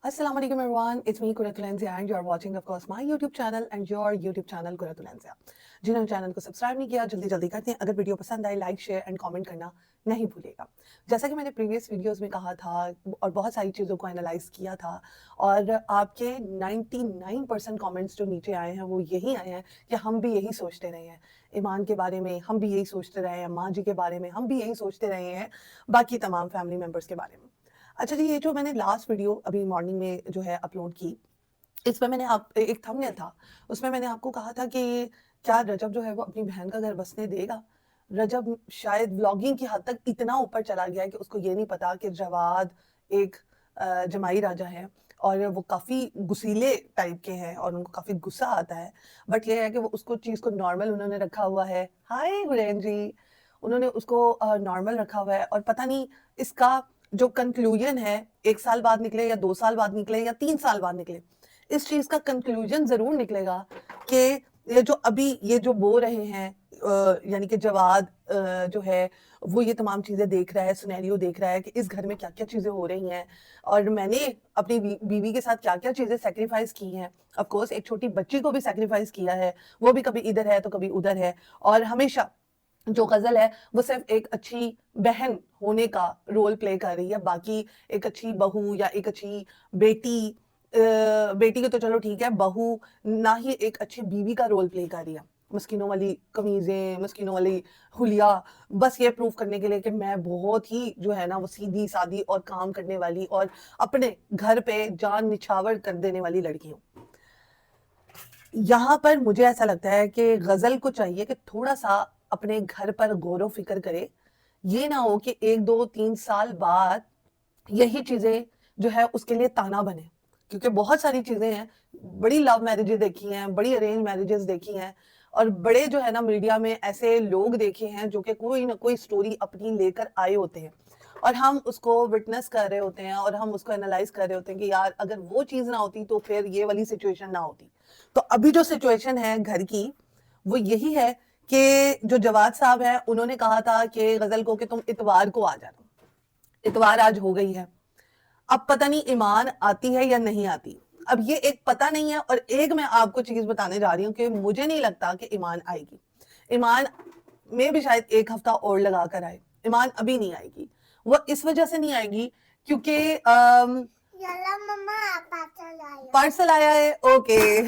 Assalamu alaikum everyone, it's me Kuratul Enzia and you are watching of course my YouTube channel and your YouTube channel Kuratul Enzia. जिन्होंने channel को subscribe नहीं किया जल्दी जल्दी करते हैं। अगर वीडियो पसंद आए लाइक शेयर एंड कमेंट करना नहीं भूलिएगा। जैसा कि मैंने प्रीवियस वीडियोस में कहा था और बहुत सारी चीज़ों को एनालाइज किया था और आपके 99% कमेंट्स जो नीचे आए हैं वो यही आए हैं कि हम भी यही सोचते रहे हैं, ईमान के बारे में हम भी यही सोचते रहे हैं, माँ जी के बारे में हम भी यही सोचते रहे हैं, बाकी तमाम फैमिली मेम्बर्स के बारे में। अच्छा जी, ये जो मैंने लास्ट वीडियो अभी मॉर्निंग में जो है अपलोड की, इसमें मैंने आप एक थंबनेल था, उसमें मैंने आपको कहा था कि क्या रजब जो है वो अपनी बहन का घर बसने देगा। रजब शायद व्लॉगिंग की हद तक इतना ऊपर चला गया है कि उसको ये नहीं पता कि जवाद एक जमाई राजा है और वो काफ़ी गुस्सीले टाइप के हैं और उनको काफ़ी गुस्सा आता है। बट ये है कि वो उसको चीज़ को नॉर्मल उन्होंने रखा हुआ है। हाय गुरैन जी, उन्होंने उसको नॉर्मल रखा हुआ है और पता नहीं इसका जो कंक्लूजन है 1 साल बाद निकले या 2 साल बाद निकले या 3 साल बाद निकले, इस चीज़ का कंक्लूजन ज़रूर निकलेगा कि ये जो अभी ये जो बो रहे हैं यानी कि जवाद जो है वो ये तमाम चीज़ें देख रहा है, सिनेरियो देख रहा है कि इस घर में क्या-क्या चीज़ें हो रही हैं और मैंने अपनी बीवी के साथ क्या-क्या चीज़ें सैक्रिफाइस की हैं। ऑफ कोर्स एक छोटी बच्ची को भी सैक्रिफाइस किया है, वो भी कभी इधर है तो कभी उधर है और हमेशा जो गज़ल है वो सिर्फ एक अच्छी बहन होने का रोल प्ले कर रही है, बाकी एक अच्छी बहू या एक अच्छी बेटी बेटी के तो चलो ठीक है, बहू ना ही एक अच्छी बीवी का रोल प्ले कर रही है। मस्किनों वाली कमीज़ें, मस्किनों वाली हुलिया, बस ये प्रूव करने के लिए कि मैं बहुत ही जो है ना वो सीधी-सादी और काम करने वाली और अपने घर पे जान निछावर कर देने वाली लड़की हूँ। यहाँ पर मुझे ऐसा लगता है कि गज़ल को चाहिए कि थोड़ा-सा अपने घर पर गौर-व-फ़िक्र करे। ये ना हो कि 1, 2, 3 साल बाद यही चीज़ें जो है उसके लिए ताना बने। क्योंकि बहुत सारी चीज़ें हैं, बड़ी लव मैरिजेज़ देखी हैं, बड़ी अरेंज मैरिजेज़ देखी हैं और बड़े जो है ना मीडिया में ऐसे लोग देखे हैं जो कि कोई ना कोई स्टोरी अपनी लेकर आए होते हैं और हम उसको विटनेस कर रहे होते हैं और हम उसको एनालाइज़ कर रहे होते हैं कि यार अगर वो चीज़ ना होती तो फिर ये वाली सिचुएशन ना होती। तो अभी जो सिचुएशन है घर की, वो यही है कि जो जवाद साहब हैं, उन्होंने कहा था कि गज़ल को कि तुम इतवार को आ जाना। इतवार आज हो गई है। अब पता नहीं ईमान आती है या नहीं आती। अब ये एक पता नहीं है और एक मैं आपको चीज़ बताने जा रही हूँ कि मुझे नहीं लगता कि ईमान आएगी। ईमान में भी शायद 1 हफ्ता और लगा कर आए। ईमान अभी नहीं आएगी। वो इस वजह से नहीं आएगी क्योंकि पार्सल आया है, ओके।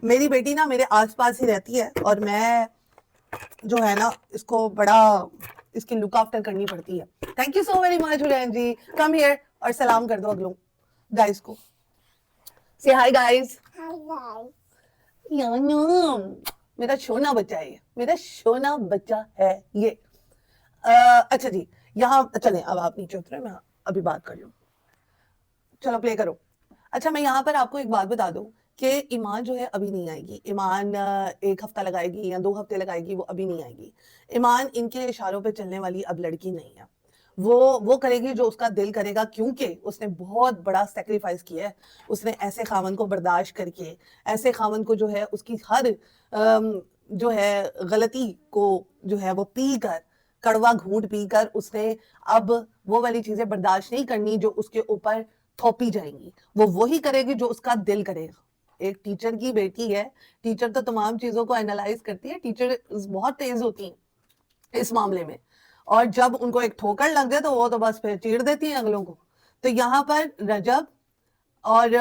मेरी बेटी ना मेरे आस-पास ही रहती है और मैं जो है ना इसको बड़ा इसकी लुक आफ्टर करनी पड़ती है। Thank you so very much Hurain ji, come here और सलाम कर दो अगलों गाइस को। से हाय गाइस। यानू मेरा शोना बच्चा है ये, मेरा शोना बच्चा है ये। अच्छा जी, यहाँ चलें, अब आप नीचे उतरे, मैं अभी बात कर लूँ। चलो प्ले करो। अच्छा, मैं यहाँ पर आपको एक बात बता दूँ कि ईमान जो है अभी नहीं आएगी। ईमान 1 हफ्ता लगाएगी या 2 हफ्ते लगाएगी, वो अभी नहीं आएगी। ईमान इनके इशारों पे चलने वाली अब लड़की नहीं है। वो करेगी जो उसका दिल करेगा क्योंकि उसने बहुत बड़ा सैक्रिफाइस किया है। उसने ऐसे ख़ावंद को बर्दाश्त करके, ऐसे ख़ावंद को जो है उसकी हर जो है गलती को जो है वो पी कर, कड़वा घूँट पीकर उसने अब वो वाली चीज़ें बर्दाश्त नहीं करनी जो उसके ऊपर थोपी जाएंगी। वो वही करेगी जो उसका दिल करेगा। एक टीचर की बेटी है, टीचर तो तमाम चीज़ों को एनालाइज़ करती है, टीचर बहुत तेज़ होती हैं इस मामले में और जब उनको एक ठोकर लग जाए तो वो तो बस फिर चीर देती हैं अगलों को। तो यहाँ पर रजब और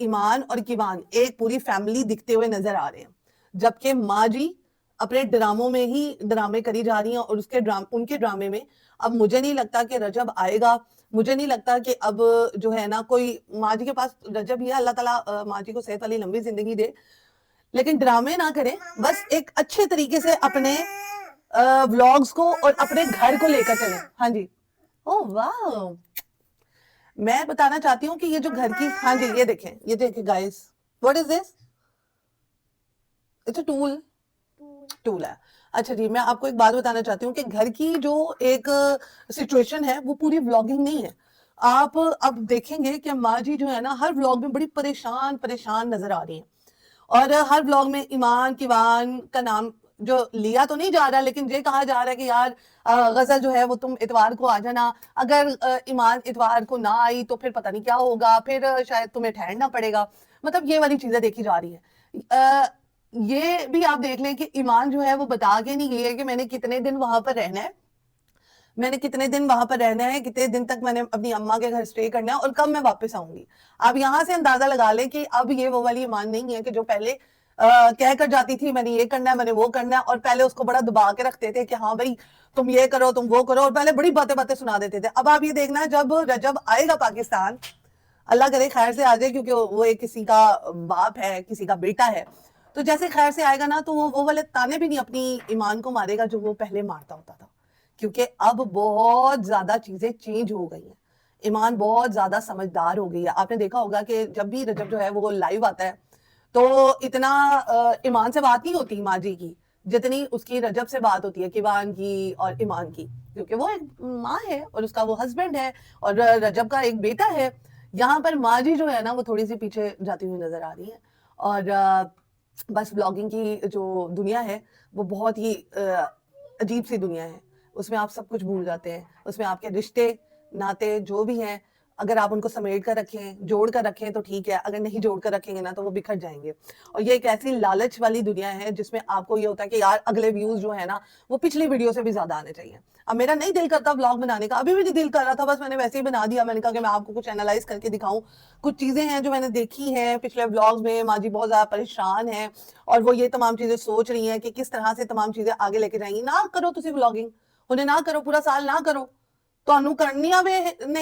ईमान और किवान एक पूरी फैमिली दिखते हुए नज़र आ रहे हैं। जबकि माँ जी अपने ड्रामों में ही ड्रामे करी जा रही हैं और उनके ड्रामे में अब मुझे नहीं लगता कि रजब आएगा। मुझे नहीं लगता कि अब जो है ना कोई माँ जी के पास रजब ही है, अल्लाह ताला माँ जी को सेहत वाली लंबी ज़िंदगी दे। लेकिन ड्रामे ना करें, बस एक अच्छे तरीके से अपने व्लॉग्स को और अपने घर को लेकर चलें। हाँ जी। ओह वाह! मैं बताना चाहती हूँ कि ये जो घर की, हाँ जी, ये देखें guys, what is this? It's a tool है। अच्छा जी, मैं आपको एक बात बताना चाहती हूँ कि घर की जो एक सिचुएशन है वो पूरी व्लॉगिंग नहीं है। आप अब देखेंगे कि माँ जी जो है ना हर व्लॉग में बड़ी परेशान परेशान नजर आ रही हैं और हर व्लॉग में ईमान किवान का नाम जो लिया तो नहीं जा रहा, लेकिन ये कहा जा रहा है कि यार गजल जो है वो तुम इतवार को आ जाना, अगर ईमान इतवार को ना आई तो फिर पता नहीं क्या होगा, फिर शायद तुम्हें ठहरना पड़ेगा। मतलब ये वाली चीजें देखी जा रही है। ये भी आप देख लें कि ईमान जो है वो बता के नहीं गई है कि मैंने कितने दिन वहां पर रहना है, मैंने कितने दिन वहां पर रहना है, कितने दिन तक मैंने अपनी अम्मा के घर स्टे करना है और कब मैं वापस आऊंगी। आप यहाँ से अंदाजा लगा लें कि अब ये वो वाली ईमान नहीं है कि जो पहले कह कर जाती थी मैंने ये करना है, मैंने वो करना है, और पहले उसको बड़ा दबा के रखते थे कि हाँ भाई तुम ये करो तुम वो करो, और पहले बड़ी बातें बातें सुना देते थे। अब आप ये देखना, जब रजब आएगा पाकिस्तान, अल्लाह करे खैर से आ जाए, क्योंकि वो एक किसी का बाप है, किसी का बेटा है, तो जैसे खैर से आएगा ना, तो वो वाले ताने भी नहीं अपनी ईमान को मारेगा जो वो पहले मारता होता था। क्योंकि अब बहुत ज्यादा चीजें चेंज हो गई हैं, ईमान बहुत ज्यादा समझदार हो गई है। आपने देखा होगा कि जब भी रजब जो है वो लाइव आता है तो इतना ईमान से बात नहीं होती माँ जी की जितनी उसकी रजब से बात होती है, किवान की और ईमान की, क्योंकि वो एक माँ है और उसका वो हस्बैंड है और रजब का एक बेटा है। यहाँ पर माँ जी जो है ना वो थोड़ी सी पीछे जाती हुई नजर आ रही है। और बस ब्लॉगिंग की जो दुनिया है वो बहुत ही अजीब सी दुनिया है। उसमें आप सब कुछ भूल जाते हैं, उसमें आपके रिश्ते नाते जो भी हैं, अगर आप उनको समेट कर रखें, जोड़ कर रखें तो ठीक है, अगर नहीं जोड़ कर रखेंगे ना तो वो बिखर जाएंगे। और ये एक ऐसी लालच वाली दुनिया है जिसमें आपको ये होता है कि यार अगले व्यूज जो है ना वो पिछली वीडियो से भी ज्यादा आने चाहिए। अब मेरा नहीं दिल करता व्लॉग बनाने का, अभी भी नहीं दिल कर रहा था, बस मैंने वैसे ही बना दिया। मैंने कहा कि मैं आपको कुछ एनालाइज करके दिखाऊं, कुछ चीजें हैं जो मैंने देखी हैं पिछले व्लॉग्स में। माँ जी बहुत ज्यादा परेशान है और वो ये तमाम चीजें सोच रही हैं कि किस तरह से तमाम चीजें आगे लेके जाएंगी। ना करो तुसी व्लॉगिंग, उन्हें ना करो, पूरा साल ना करो, ਤੁਹਾਨੂੰ ਕਰਨੀਆਂ ਵੇ ने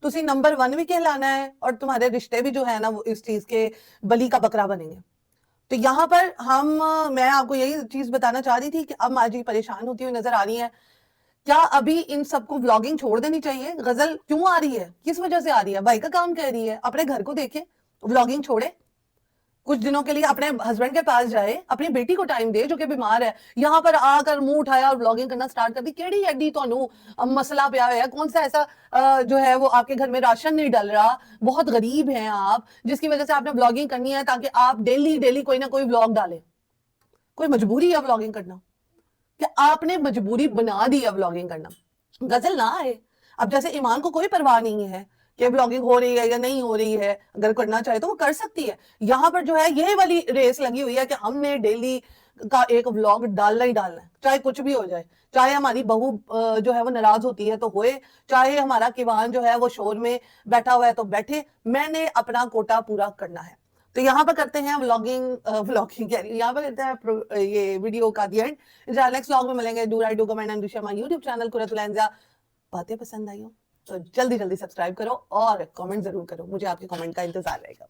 तुसी नंबर 1 भी कहलाना है और तुम्हारे रिश्ते भी जो है ना वो इस चीज के बलि का बकरा बनेंगे। तो यहाँ पर मैं आपको यही चीज बताना चाह रही थी कि अब माँ जी परेशान होती हुई नजर आ रही है। क्या अभी इन सबको व्लॉगिंग छोड़ देनी चाहिए? गजल क्यों आ रही है, किस वजह से आ रही है? भाई का काम कह रही है, अपने घर को देखे, व्लॉगिंग छोड़े, कुछ दिनों के लिए अपने हस्बैंड के पास जाए, अपनी बेटी को टाइम दे जो कि बीमार है। यहाँ पर आकर मुंह उठाया और ब्लॉगिंग करना स्टार्ट कर दी। केड़ी एडी तो मसला पिया है, कौन सा ऐसा जो है वो आपके घर में राशन नहीं डल रहा, बहुत गरीब हैं आप, जिसकी वजह से आपने ब्लॉगिंग करनी है ताकि आप डेली डेली कोई ना कोई ब्लॉग डालें? कोई मजबूरी है ब्लॉगिंग करना? कि आपने मजबूरी बना दी है ब्लॉगिंग करना? गजल ना आए। अब जैसे ईमान को कोई परवाह नहीं है कि ब्लॉगिंग हो रही है या नहीं हो रही है, अगर करना चाहे तो वो कर सकती है। यहाँ पर जो है ये वाली रेस लगी हुई है कि हमने डेली का एक व्लॉग डालना ही डालना है, चाहे कुछ भी हो जाए, चाहे हमारी बहू जो है वो नाराज होती है तो होए, चाहे हमारा किवान जो है वो शोर में बैठा हुआ है तो बैठे, मैंने अपना कोटा पूरा करना है। तो यहाँ पर करते हैं व्लॉगिंग कह रही हूँ, यहाँ पर करते हैं ये वीडियो का दी एंड। नेक्स्ट व्लॉग में मिलेंगे। Do right do comment and share my YouTube channel Kurtul. बातें पसंद आई हो तो जल्दी जल्दी सब्सक्राइब करो और कमेंट जरूर करो, मुझे आपके कमेंट का इंतजार रहेगा।